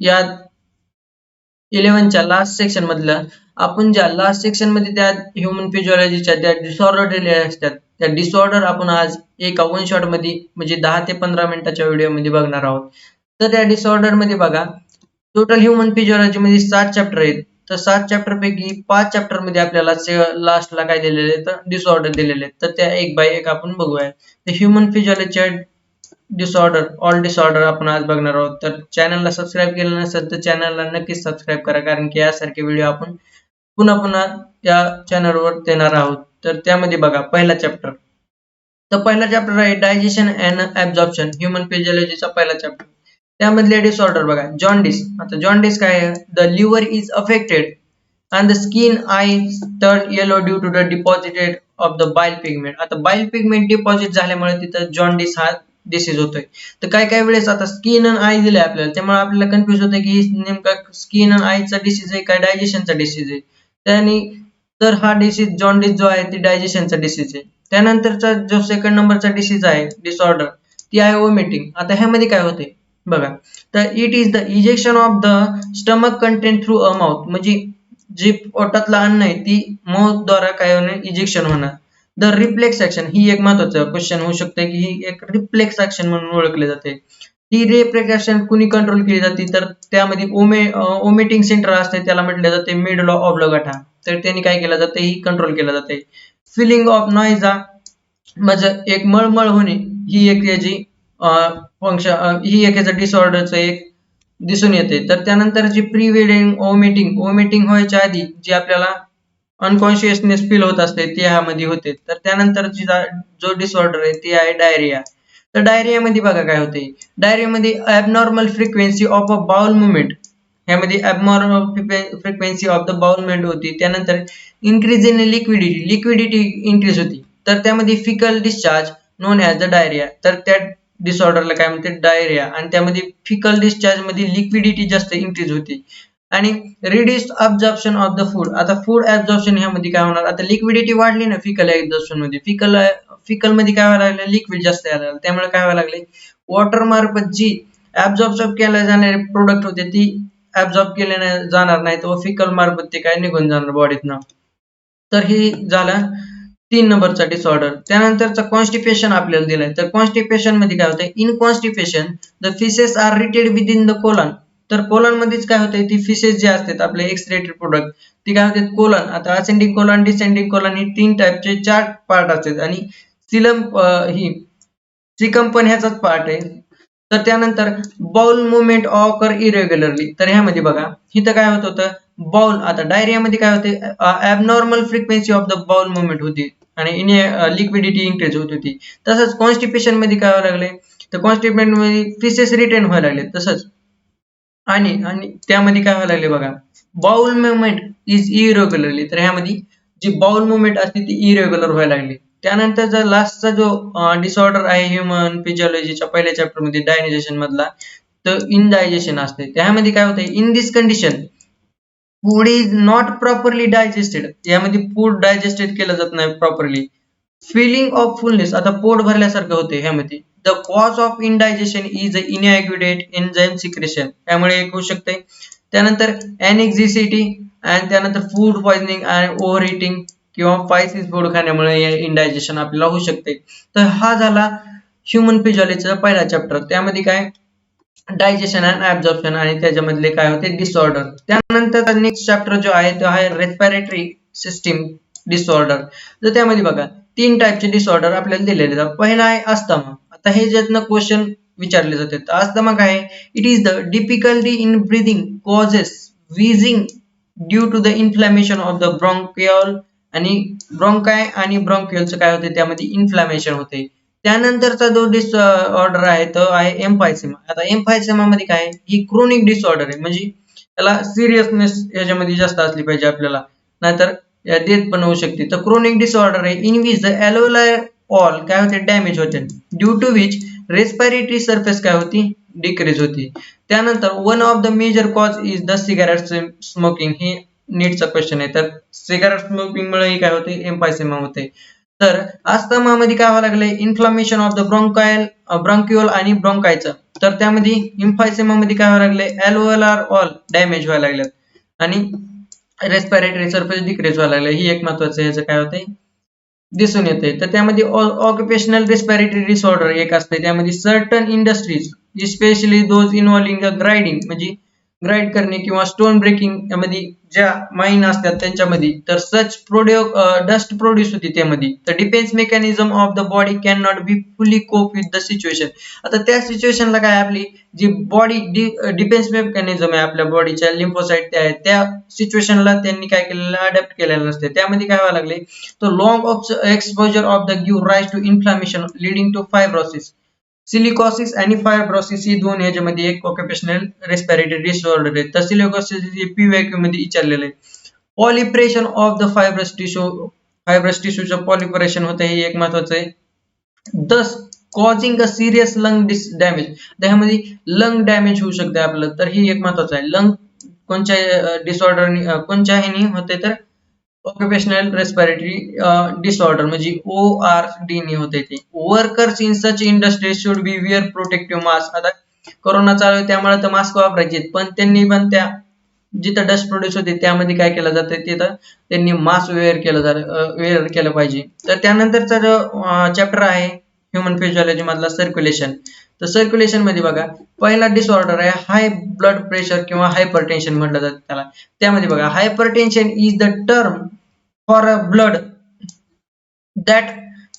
या 11च्या last section मधलं आपण ज्या लास्ट सेक्शन मध्ये त्या ह्यूमन फिजिओलॉजीच्या त्या डिसऑर्डर दिलेल्या असतात त्या डिसऑर्डर आपण आज एका वन शॉट मध्ये म्हणजे 10 ते 15 मिनिटाच्या व्हिडिओ मध्ये बघणार आहोत. तर त्या डिसऑर्डर मध्ये बघा टोटल ह्यूमन फिजिओलॉजी मध्ये 7 चॅप्टर आहेत. तर 7 चॅप्टर पैकी 5 चॅप्टर मध्ये आपल्याला लास्टला काय दिलेले आहेत तर डिसऑर्डर दिलेले आहेत. तर त्या एक बाय एक आपण बघूया. तर ह्यूमन फिजिओलॉजीच्या डिसऑर्डर ऑल डिसऑर्डर आपण आज बघणार आहोत. तर चॅनलला सबस्क्राईब केलं नसेल तर चॅनलला नक्कीच सबस्क्राईब करा, कारण की यासारखे व्हिडिओ आपण पुन्हा पुन्हा या चॅनलवर देणार आहोत. तर त्यामध्ये बघा पहिला चॅप्टर. तर पहिला चॅप्टर आहे डायजेशन अँड ऍब्झॉर्प्शन, ह्यूमन फिजिओलॉजीचा पहिला चॅप्टर. त्यामधले डिसऑर्डर बघा. जॉन्डिस. आता जॉन्डिस काय आहे? The liver is affected and the skin eyes turn yellow due to the deposited of the bile pigment. आता bile pigment deposit झाल्यामुळे तिथं जॉन्डिस हा डिसीज होतोय. तर काय काय वेळेस आता स्किन आणि आय दिले आपल्याला, त्यामुळे आपल्याला कन्फ्युज होतं की नेमका स्किन आणि आयचा डिसीज आहे काय डायजेशनचा डिसीज आहे. त्याने तर हा डिसीज जॉन्डिस जो आहे ती डायजेशनचा डिसीज आहे. त्यानंतरचा जो सेकंड नंबरचा डिसीज आहे डिसऑर्डर ती आहे वॉमिटिंग. आता ह्यामध्ये काय होते बघा. तर it is the ejection of the stomach content through a mouth, म्हणजे जी पोटातलं अन्न आहे ती माउथ द्वारा काय होणे इजेक्शन होणार. द रिफ्लेक्स ऍक्शन ही एक महत्वाचा क्वेश्चन होऊ शकते की ही एक रिफ्लेक्स ऍक्शन म्हणून ओळखली जाते. ही रिफ्लेक्स ऍक्शन कुणी कंट्रोल केली जाते तर त्यामध्ये ओमेटिंग सेंटर असते त्याला म्हटले जाते मिडल ऑब्लिगेटा. तर त्यांनी काय केलं जाते ही कंट्रोल केलं जाते. फिलिंग ऑफ नॉइजा म्हणजे एक मळमळ होणे ही एक याची फंक्शन ही एक याचा डिसऑर्डरचं एक दिसून येते. तर त्यानंतर जी प्री वेडिंग ओमिटिंग व्हायच्या आधी जी आपल्याला अनकॉन्शियसनेस फील होत असते ते ह्यामध्ये होते. तर त्यानंतर जो डिसऑर्डर आहे ती आहे डायरिया. तर डायरियामध्ये बघा काय होते. डायरियामध्ये abnormal frequency of a bowel movement, ह्यामध्ये abnormal frequency of the bowel movement होती. त्यानंतर इन्क्रीज इन लिक्विडिटी इन्क्रीज होती. तर त्यामध्ये faecal discharge known as the diarrhoea. तर त्या डिसऑर्डरला काय म्हणते डायरिया. आणि त्यामध्ये फिकल डिस्चार्ज मध्ये लिक्विडिटी जास्त इन्क्रीज होते. आणि reduced absorption of the food. आता फूड ऍब्झॉर्प्शन ह्यामध्ये काय होणार, आता लिक्विडिटी वाढली ना फिकल ऍब्झॉर्प्शन मध्ये, फिकल मध्ये काय व्हायला लागलं लिक्विड जास्त यायला लागलं, त्यामुळे काय व्हायला लागले वॉटर मार्फत जी ऍब्झॉर्ब केल्या जाणारे प्रोडक्ट होते ती ऍब्झॉर्ब केले जाणार नाहीत व फिकल मार्फत ते काय निघून जाणार बॉडीतनं. तर हे झालं 3 नंबरचा डिसऑर्डर. त्यानंतरचा कॉन्स्टिपेशन आपल्याला दिलाय. तर कॉन्स्टिपेशन मध्ये काय होतंय, in constipation the faeces are retained within the colon. तर कोलन मध्येच काय होतंय ती फिसेस जे असतात आपले एक्सक्रेटेड प्रोडक्ट ती काय होतात कोलन. आता असेंडिंग कोलन डिसेंडिंग कोलन ही 3 टाइपचे 4 पार्ट असतात आणि सिलम ही सिकम पण ह्याचाच पार्ट आहे. तर त्यानंतर बाउल मुवमेंट ऑकर इरेग्युलरली. तर ह्यामध्ये बघा इथं काय होत होतं बाउल. आता डायरियामध्ये काय होते abnormal frequency of the bowel movement होती आणि लिक्विडिटी इन्क्रीज होत होती. तसंच कॉन्स्टिपेशन मध्ये काय व्हायला लागले तर कॉन्स्टिपेशन मध्ये फिसेस रिटेन व्हायला लागले. तसंच आणि आणि त्यामध्ये काय व्हायला लागले बघा बाउल मुवमेंट इज इरेग्युलरली. तर ह्यामध्ये जी बाउल मुवमेंट असते ती इरेग्युलर व्हायला लागली. त्यानंतर जर लास्टचा जो डिसऑर्डर आहे ह्यूमन फिजिओलॉजीच्या पहिल्या चॅप्टर मध्ये डायजेशन मधला तर इनडायजेशन असते. त्यामध्ये काय होतंय in this condition food is not properly digested. यामध्ये फूड डायजेस्टेड केलं जात नाही प्रॉपरली. Feeling of fullness. आता पोट भरल्यासारखं होते ह्यामध्ये. The cause of indigestion is inadequate enzyme secretion, त्यामुळे एक होऊ शकते. त्यानंतर एनेक्झिसिटी आणि त्यानंतर फूड पॉइझनिंग आणि ओव्हर इटिंग किंवा स्पायसी फूड खाण्यामुळे इनडायजेशन आपल्याला होऊ शकते. तर हा झाला ह्यूमन फिजिओलॉजीचा पहिला चॅप्टर. त्यामध्ये काय डायजेशन अँड ऍब्झॉर्प्शन आणि त्याच्यामधले काय होते डिसऑर्डर. त्यानंतर नेक्स्ट चॅप्टर जो आहे तो आहे रेस्पिरेटरी सिस्टीम डिसऑर्डर. तर त्यामध्ये बघा 3 टाइपचे डिसऑर्डर आपल्याला दिलेले आहेत. पहिला आहे अस्थमा. आता हे ज्यातनं क्वेश्चन विचारले जातात. अस्थमा काय आहे, it is the difficulty in breathing causes wheezing due to the inflammation of the bronchial आणि ब्रॉन्काय आणि ब्रॉन्क्युलचं काय होते त्यामध्ये इन्फ्लॅमेशन होते. त्यानंतरचा जो डिसऑर्डर आहे तो आहे एम्फायसेमा. आता एम्फायसेमा मध्ये काय ही क्रोनिक डिसऑर्डर आहे, म्हणजे त्याला सिरियसनेस याच्यामध्ये जास्त असली पाहिजे आपल्याला, नाहीतर डेथ पण होऊ शकते. तर क्रोनिक डिसऑर्डर आहे in which the alveolar wall काय होते डॅमेज होते due to which respiratory surface काय होती डिक्रीज होती. त्यानंतर one of the major cause is the cigarette smoking. ही नीटचा क्वेश्चन आहे. तर सिगारेट स्मोकिंग मुळे काय होते एम्फायसेमा होते. तर अस्थमामध्ये काय व्हायला लागलंय, इन्फ्लामेशन ऑफ द ब्रॉन्क्युअल आणि ब्रॉन्कायचं. तर त्यामध्ये इम्फायसेमा मध्ये काय व्हायला लागलंय, अल्व्होलार वॉल डॅमेज व्हायला लागल्यात आणि रेस्पिरेटरी सरफेस डिक्रीज व्हायला लागलं. ही एक महत्वाचं ह्याचं काय होतंय दिसून येते. तर त्यामध्ये ऑक्युपेशनल रेस्पिरेटरी डिसऑर्डर एक असते. त्यामध्ये certain industries specially those involving grinding म्हणजे ग्राइंड करणे किंवा स्टोन ब्रेकिंग यामध्ये ज्या माइन असतात त्यांच्यामध्ये तर सच डस्ट प्रोड्यूस होती त्यामध्ये. तर defence mechanism of the body can not be fully cope with the situation. आता त्या सिच्युएशनला काय आपली जी बॉडी डिफेन्स मेकॅनिझम आहे आपल्या बॉडीच्या लिम्फोसाइट त्या आहेत त्या सिच्युएशनला त्यांनी काय केलेलं अडॅप्ट केलेलं नसते. त्यामध्ये काय व्हायला लागले, तो long exposure of the give rise to inflammation leading to fibrosis. Silicosis आणि फायब्रोसिस ही दोन ह्याच्यामध्ये एक ऑक्युपेशनल रेस्पिरेटरी डिसऑर्डर आहे. तर सिलिकॉसिस पी व्हॅक्यूम मध्ये विचारलेलं आहे. पॉलिप्रेशन ऑफ द फायब्रस टिश्यूचं पॉलिपरेशन होतं हे एक महत्वाचं आहे. दस causing a serious lung damage. त्यामध्ये लंग डॅमेज होऊ शकते आपलं. तर ही एक महत्वाचं आहे. लंग कोणत्या डिसऑर्डर कोणत्या ह्यानी होते तर ऑक्युपेशनल रेस्पिरेटरी डिसऑर्डर म्हणजे ORD ने होते ते. Workers in such industry should be wear protective mask. आता कोरोना चालू आहे त्यामुळे तर मास्क वापरायचे, पण त्यांनी पण त्या जिथं डस्ट प्रोड्यूस होते त्यामध्ये काय केलं जातं तिथं त्यांनी मास्क वेअर केलं पाहिजे. तर त्यानंतरचा जो चॅप्टर आहे ह्युमन फिजिओलॉजी मधला सर्क्युलेशन. तर सर्क्युलेशन मध्ये बघा पहिला डिसऑर्डर आहे हाय ब्लड प्रेशर किंवा हायपरटेन्शन म्हटलं जातं त्याला. त्यामध्ये बघा hypertension is the term for a blood that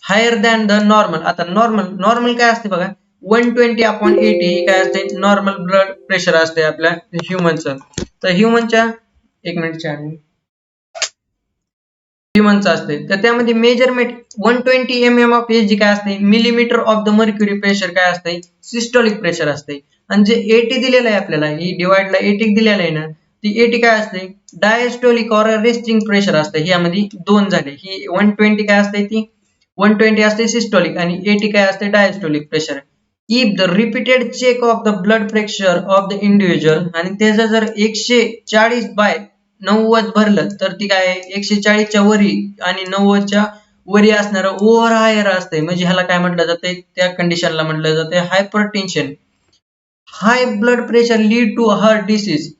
higher than the normal. आता नॉर्मल काय असते बघा 120/80 काय असते नॉर्मल ब्लड प्रेशर असते आपल्या ह्युमनचं. तर ह्युमनच्या एक मिनिट ह्युमनचं असते. तर त्यामध्ये मेजरमेंट 120 mm ऑफ एच काय असते millimetre of the mercury pressure काय असते सिस्टोलिक प्रेशर असते. आणि जे 80 दिलेलं आहे आपल्याला ही डिवाइडला 80 दिलेलं आहे ना ती 80 काय असते डायस्टोलिक ऑर रेस्टिंग प्रेशर असते. ह्यामध्ये दोन झाले. ही 120 काय असते ती 120 असते सिस्टोलिक आणि 80 काय असते diastolic pressure. If the repeated check of the blood pressure of the individual आणि त्याचं जर 140/90 भरलं तर ती काय 140च्या वरी आणि 90च्या वरी असणारं ओव्हर हायर असते. म्हणजे ह्याला काय म्हटलं जाते त्या कंडिशनला म्हटलं जाते hypertension. High blood pressure lead to heart disease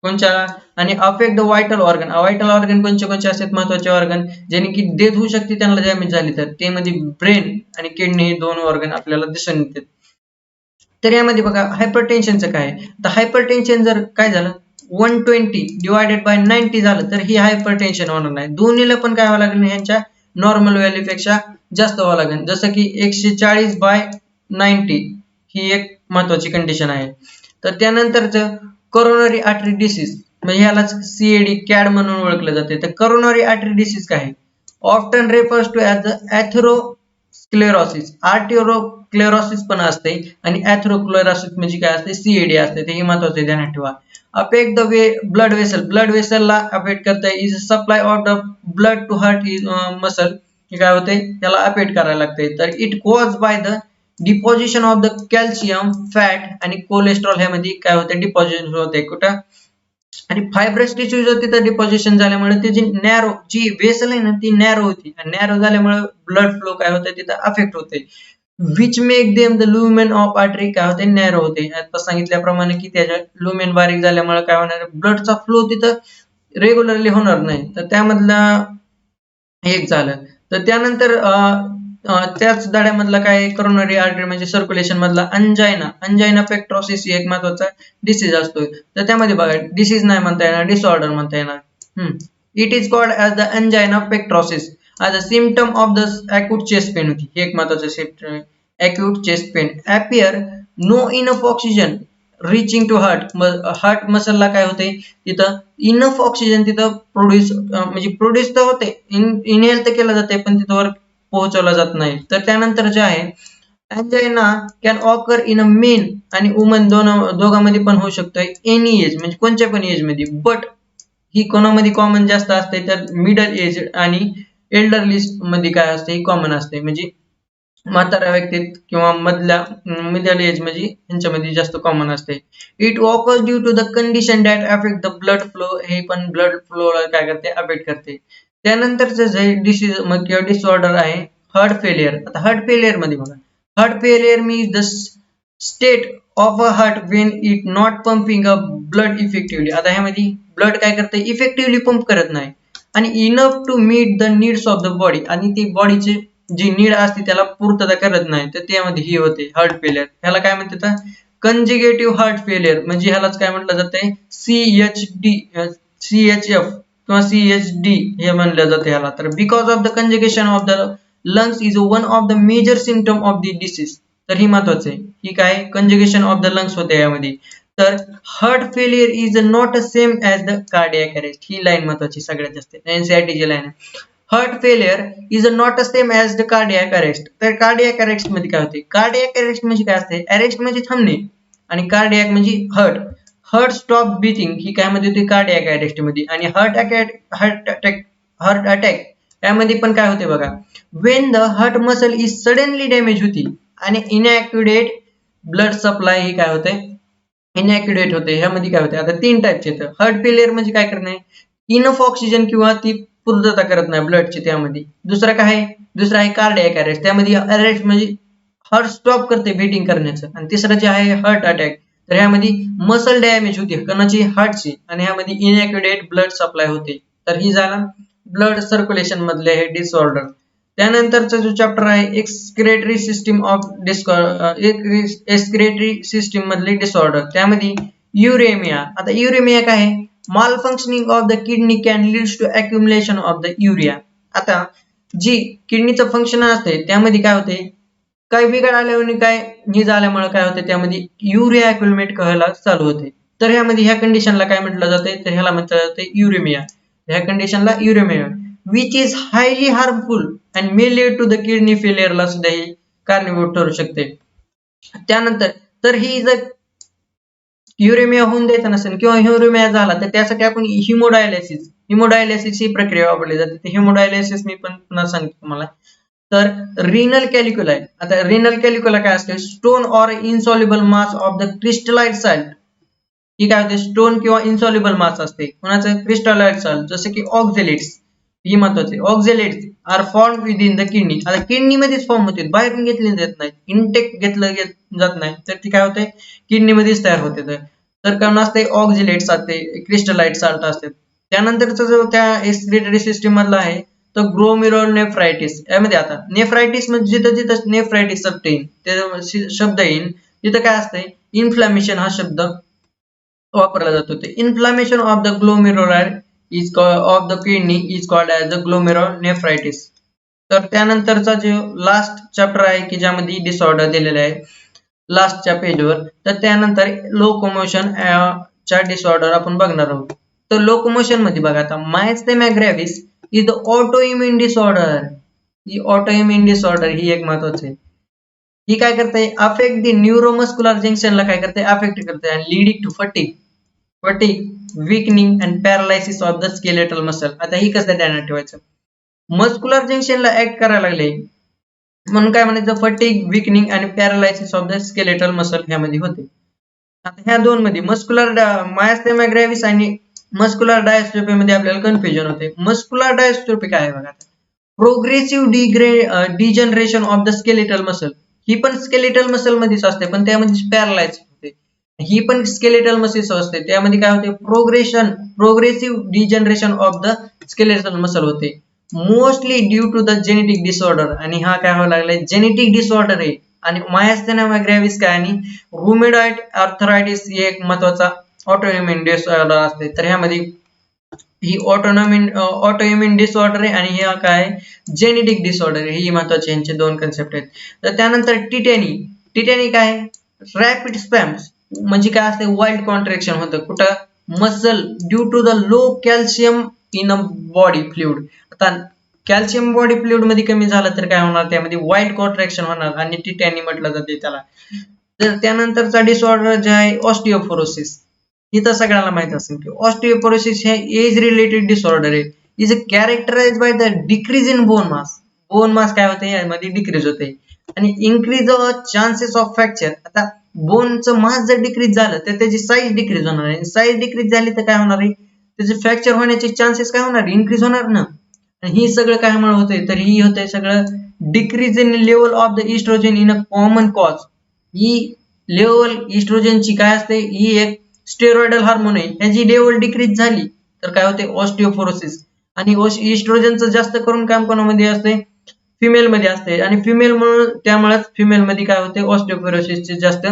कोणच्या आणि affect the vital organ. Vital organ कोणते असतात महत्वाचे ऑर्गन ज्याने की डेथ होऊ शकते त्यांना डॅमेज झाली तर ते मध्ये ब्रेन आणि किडनी हे दोन ऑर्गन आपल्याला दिसून येतात. तर यामध्ये बघा हायपरटेन्शनचं काय आहे. तर हायपरटेन्शन जर काय झालं 120/90 झालं तर ही हायपरटेन्शन होणार नाही. दोन्हीला पण काय व्हावं लागेल ह्यांच्या नॉर्मल व्हॅल्यू पेक्षा जास्त व्हावं लागेल. जसं की 140/90 ही एक महत्वाची कंडिशन आहे. तर त्यानंतरचं करोनरी आर्टरी डिसीज म्हणजे ह्यालाच CAD कॅड म्हणून ओळखलं जाते. तर करोनरी आर्टरी डिसीज काय आहे often refers to as atherosclerosis. Arteriosclerosis पण असते आणि एथेरोस्क्लेरोसिस म्हणजे काय असते CAD असते. ते महत्वाचे ध्यानात ठेवा. अफेक्ट द ब्लड वेसलला अफेक्ट करते. Is supply of the blood to heart muscle हे काय होते त्याला अफेक्ट करायला लागते. तर it cause by the deposition of the calcium fat आणि कोलेस्ट्रॉल ह्यामध्ये काय होते डिपॉझिशन होते कुठं आणि फायब्रस टिश्यू जर तिथं डिपॉझिशन झाल्यामुळे ती जी वेसल आहे ना ती नॅरो होती. नॅरो झाल्यामुळे ब्लड फ्लो काय होते तिथं अफेक्ट होते. Which make them the lumen of artery काय होते नॅरो होते. आता सांगितल्याप्रमाणे की त्याच्या लुमेन बारीक झाल्यामुळे काय होणार ब्लडचा फ्लो तिथं रेग्युलरली होणार नाही. तर त्यामधला एक झालं. तर त्यानंतर त्याच धड्यामधला काय करोनरी आर्टरी म्हणजे सर्क्युलेशन मधला अंजायना पेक्ट्रोसिस ही एक महत्वाचा डिसीज असतो. तर त्यामध्ये बघा डिसीज नाही म्हणता येणार डिसऑर्डर म्हणता येणार. It is called as the angina pectoris as a symptom of the acute chest pain होती. हे एक महत्वाचं symptom acute chest pain appear no enough oxygen reaching to heart मसलला काय होते तिथं इनफ ऑक्सिजन तिथं म्हणजे प्रोड्यूस तर होते इनहेल तर केलं जाते पण तिथं पोहोचवला जात नाही. तर त्यानंतर जे आहे angina can occur in a men आणि वुमन दोघांमध्ये पण होऊ शकतोय एनी एज म्हणजे कोणत्या पण एज मध्ये. बट ही कोणामध्ये कॉमन जास्त असते तर मिडल एज आणि एल्डरली मध्ये काय असते ही कॉमन असते. म्हणजे म्हाताऱ्या व्यक्तीत किंवा मिडल एज म्हणजे यांच्यामध्ये जास्त कॉमन असते. It occurs due to the condition that affect the blood flow. हे पण ब्लड फ्लो काय करते अफेक्ट करते. त्यानंतरचं जे डिसीज मग किंवा डिसऑर्डर आहे हार्ट फेलियर. आता हार्ट फेलियर मध्ये बघा, heart failure means the state of a heart Wien it not pumping a blood effectively. आता ह्यामध्ये ब्लड काय करते, इफेक्टिव्हली पंप करत नाही आणि enough to meet the needs of the body, आणि ती बॉडीची जी नीड असते त्याला पूर्तता करत नाही, तर त्यामध्ये ही होते हार्ट फेलियर. ह्याला काय म्हणतात, कंजिगेटिव्ह हार्ट फेलियर, म्हणजे ह्यालाच काय म्हटलं जाते, CHF किंवा CHD हे म्हणलं जाते ह्याला. तर because of the conjugation of the lungs is one of the major symptom of the disease. तर ही महत्वाचं आहे, ही काय कंजुगेशन ऑफ द लंग्स होते यामध्ये. तर heart failure is not same as the cardiac arrest. He line महत्वाची सगळ्यात जास्त, एनसीआरटीची लाईन आहे. Heart failure is not same as the cardiac arrest. तर कार्डियक अरेस्ट मध्ये काय होते, कार्डियक अरेस्ट म्हणजे काय असते, अरेस्ट म्हणजे थांबणे आणि कार्डियक म्हणजे हार्ट. हार्ट स्टॉप बीटिंग ही काय मध्ये होते कार्डियक अरेस्ट मध्ये. आणि हार्ट अटॅक यामध्ये पण काय होते बघा, Wien the heart muscle is suddenly damage होती आणि इनॅक्युरेट ब्लड सप्लाय ही काय होते, इनॅक्युरेट होते. ह्यामध्ये काय होते, आता 3 टाईपचे येतं. हार्ट फेलियर म्हणजे काय करणे, इनफ ऑक्सिजन किंवा ती पूर्तता करत नाही ब्लडची त्यामध्ये. दुसरा काय आहे, दुसरा आहे कार्डियक अरेस्ट, त्यामध्ये अरेस्ट म्हणजे हार्ट स्टॉप करते बीटिंग करण्याचं. आणि तिसरं जे आहे हार्ट अटॅक, तर ह्यामध्ये मसल डॅमेज होते कोणाची, हार्टची, आणि ह्यामध्ये इनॅक्युरेट ब्लड सप्लाय होते. तर ही झाला ब्लड सर्क्युलेशन मधले हे डिसऑर्डर. त्यानंतरचा जो चॅप्टर आहे excretory system of excretory system मधले डिसऑर्डर, त्यामध्ये युरेमिया. आता युरेमिया काय आहे, malfunctioning of the kidney can leads to accumulation of the urea. आता जी किडनीचं फंक्शन असते त्यामध्ये काय होते, काय बिघाड आल्याने काय हे झाल्यामुळे काय होते, त्यामध्ये युरिया अक्युमुलेट करायला चालू होते. तर ह्यामध्ये ह्या कंडिशनला काय म्हटलं जाते, तर ह्याला म्हटलं जाते युरेमिया. ह्या कंडिशनला uraemia which is highly harmful and may lead to the kidney फेलियरला सुद्धा ही कारणीभूत ठरू शकते. त्यानंतर तर ही जर युरेमिया होऊन द्यायचा नसेल किंवा युरेमिया झाला तर त्यासाठी आपण हिमोडायलिसिस ही प्रक्रिया वापरली जाते. ते हिमोडायलिसिस मी पण पुन्हा सांगतो तुम्हाला. तर रिनल कॅल्क्युलाय, आता रिनल कॅल्क्युला काय असते, stone or insoluble mass of the crystallite salt. ही काय होते, स्टोन किंवा इनसॉल्युबल मास असते कोणाचं, क्रिस्टलाइट सॉल्ट, जसे की ऑक्झेलेट्स. ही महत्वाचे, oxalates are form within the kidney. आता किडनी मध्येच फॉर्म होते, बाहेरून घेतले जात नाही, इनटेक घेतलं जात नाही, तर ती काय होते किडनी मध्येच तयार होते. तर कारण असते ऑक्झेलेट्स असते, क्रिस्टलाइट सॉल्ट असते. त्यानंतरचा जो त्या एक्सक्रीटरी सिस्टीम मधला आहे तो ग्लोमेरुलोनेफ्रायटिस. यामध्ये आता नेफ्रायटिस म्हणजे जिथं जिथं नेफ्रायटिस शब्द येईल ते शब्द येईल तिथं काय असते, इन्फ्लामेशन हा शब्द वापरला जातो. ते inflammation of the glomerular is of the kidney is called as the glomerulonephritis. तर त्यानंतरचा जो लास्ट चॅप्टर आहे की ज्यामध्ये डिसऑर्डर दिलेले आहे लास्टच्या पेजवर, तर त्यानंतर लोकोमोशन च्या डिसऑर्डर आपण बघणार आहोत. तर लोकोमोशन मध्ये बघा, आता myasthenia gravis is the autoimmune disorder. ही ऑटोइम्युन डिसऑर्डर ही एक महत्वाची आहे. ही काय करते, अफेक्ट द न्यूरोमस्क्युलर जंक्शनला काय करते, अफेक्ट करते आणि leading to fatigue weakening and paralysis of the skeletal muscle. आता ही कसं ध्यानात ठेवायचं, मस्क्युलर जंक्शनला ऍक्ट करायला लागले म्हणून काय म्हणायचं, फटीग, विकनिंग आणि पॅरालायसिस ऑफ द स्केलेटल मसल ह्यामध्ये होते. आता ह्या दोन मध्ये मस्क्युलर मायस्थेमिया ग्रेव्हिस आणि मस्क्युलर डायस्ट्रोफी मध्ये आपल्याला कन्फ्युजन होते. मस्क्युलर डायस्ट्रोफी काय आहे बघा, progressive degeneration of the skeletal muscle. ही पण स्केलेटल मसल मध्येच असते पण त्यामध्ये पॅरालाइज होते. ही पण स्केलेटल मसल्स असते त्यामध्ये काय होते, progressive degeneration of the skeletal muscle होते, mostly due to the genetic disorder. आणि हा काय व्हायला लागलाय, जेनेटिक डिसऑर्डर आहे. आणि मायस्थेनिया ग्रेव्हिस काय आणि रुमेटॉइड आर्थरायटिस ही एक महत्वाचा ऑटोइम्युन डिसऑर्डर असते. तर ह्यामध्ये ही ऑटोइम्युन डिसऑर्डर आहे आणि हे काय जेनेटिक डिसऑर्डर आहे. ही महत्वाची यांचे दोन कन्सेप्ट आहेत. तर त्यानंतर टिटॅनी काय, रॅपिड स्पॅम्स म्हणजे काय असते, वाईल्ड कॉन्ट्रॅक्शन होतं कुठं, muscle due to the low calcium in a body fluid. आता कॅल्शियम बॉडी फ्लुइड मध्ये कमी झालं तर काय होणार, त्यामध्ये वाईल्ड कॉन्ट्रॅक्शन होणार आणि टिटॅनी म्हटलं जाते त्याला. तर त्यानंतरचा डिसऑर्डर जे आहे ऑस्टिओपोरोसिस. ही तर सगळ्यांना माहित असेल की ऑस्टिओपोरोसिस हे एज रिलेटेड डिसऑर्डर आहे. Is कॅरेक्टराइज्ड by the decrease in bone mass. Bone mass काय होते यामध्ये डिक्रीज होते आणि increase the chances of fracture. आता बोनचं मास जर डिक्रीज झालं तर त्याची साईज डिक्रीज होणार आहे. साईज डिक्रीज झाली तर काय होणार आहे, त्याचे फ्रॅक्चर होण्याचे चान्सेस काय होणार, इन्क्रीज होणार ना. ही सगळं कायमुळे होतंय, तर ही होतंय सगळं decrease in level of the oestrogen in a common cause. ही लेवल इस्ट्रोजनची काय असते, ही एक स्टेरॉइडल हार्मोन आहे, ह्याची लेवल डिक्रीज झाली तर काय होते, ऑस्टिओपोरोसिस. आणि इस्ट्रोजनचं जास्त करून काम कोणामध्ये असते, फिमेल मध्ये असते, आणि फिमेल म्हणून त्यामुळेच फिमेल मध्ये काय होते, ऑस्टिओपोरोसिसचे जास्त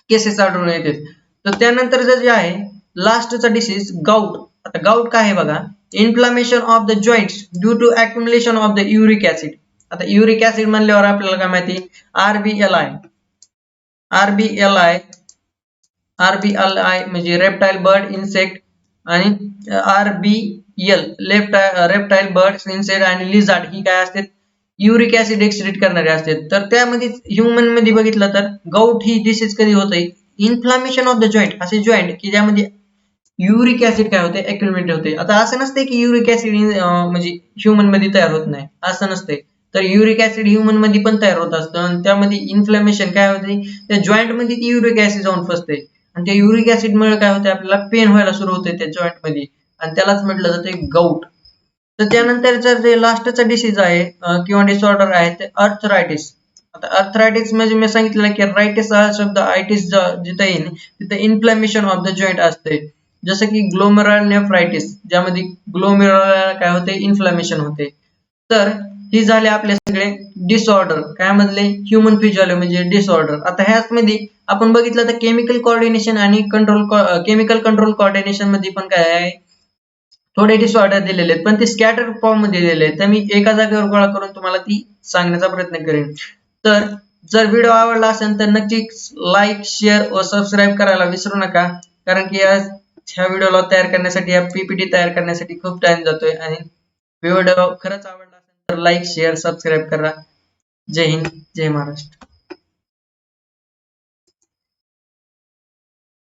केसेस आढळून येतात. तर त्यानंतर जे आहे लास्टचा डिसीज गाऊट. आता गाऊट काय आहे बघा, inflammation of the joints due to accumulation of the uric acid. आता युरिक ऍसिड म्हणल्यावर आपल्याला काय माहिती, आरबीएलआय. आरबीएलआय आरबीएलआय म्हणजे रेप्टाइल बर्ड इन्सेक्ट, आणि आरबीएल रेप्टाइल बर्ड इन्सेक्ट आणि लिझार्ड ही काय असतात, युरिक ऍसिड एक्सक्रीट करणारे असतात. तर त्यामध्ये ह्युमन मध्ये बघितलं तर गाऊट ही डिसीज कधी होते, इन्फ्लामेशन ऑफ द जॉइंट, असे जॉइंट की ज्यामध्ये युरिक ऍसिड काय होते, अक्युमुलेट होते. आता असं नसते की युरिक ऍसिड म्हणजे ह्युमन मध्ये तयार होत नाही, असं नसते. तर युरिक ऍसिड ह्युमन मध्ये पण तयार होत असतं, आणि त्यामध्ये इन्फ्लेमेशन काय होते, त्या जॉइंट मध्ये ती युरिक ऍसिड जाऊन फसते, आणि त्या युरिक ऍसिड मुळे काय होते, आपल्याला पेन व्हायला सुरू होते त्या जॉइंट मध्ये, आणि त्यालाच म्हटलं जाते गाऊट. तर त्यानंतरचं जे लास्टचा डिसीज आहे किंवा डिसऑर्डर आहे ते अर्थरायटिस. आता अर्थरायटिस म्हणजे मी सांगितलं की रायटिस हा शब्द आयटिस जिथे येईल तिथे इन्फ्लेमेशन ऑफ द जॉइंट असते. जसं की ग्लोमेरुलर नेफ्रायटिस, ज्यामध्ये ग्लोमेरुलर काय होते, इन्फ्लेमेशन होते. तर ही झाले आपले सगळे डिसऑर्डर काय मधले, ह्युमन फिजियोलॉजी म्हणजे डिसऑर्डर. आता ह्याच मध्ये आपण बघितलं तर केमिकल कोऑर्डिनेशन आणि केमिकल कंट्रोल कोऑर्डिनेशन मध्ये पण काय आहे, थोडे डिसऑर्डर दिलेले आहेत, पण ते स्कॅटर फॉर्म मध्ये दिलेले आहेत. तर मी एका जागेवर गोळा करून तुम्हाला ती सांगण्याचा प्रयत्न करेन. तर जर व्हिडिओ आवडला असेल तर नक्की लाईक, शेअर व सबस्क्राईब करायला विसरू नका, कारण की ह्या व्हिडिओला तयार करण्यासाठी, या पीपीटी तयार करण्यासाठी खूप टाइम जातोय. आणि व्हिडिओ खरंच आवडला असेल तर लाईक, शेअर, सबस्क्राईब करा. जय हिंद, जय महाराष्ट्र.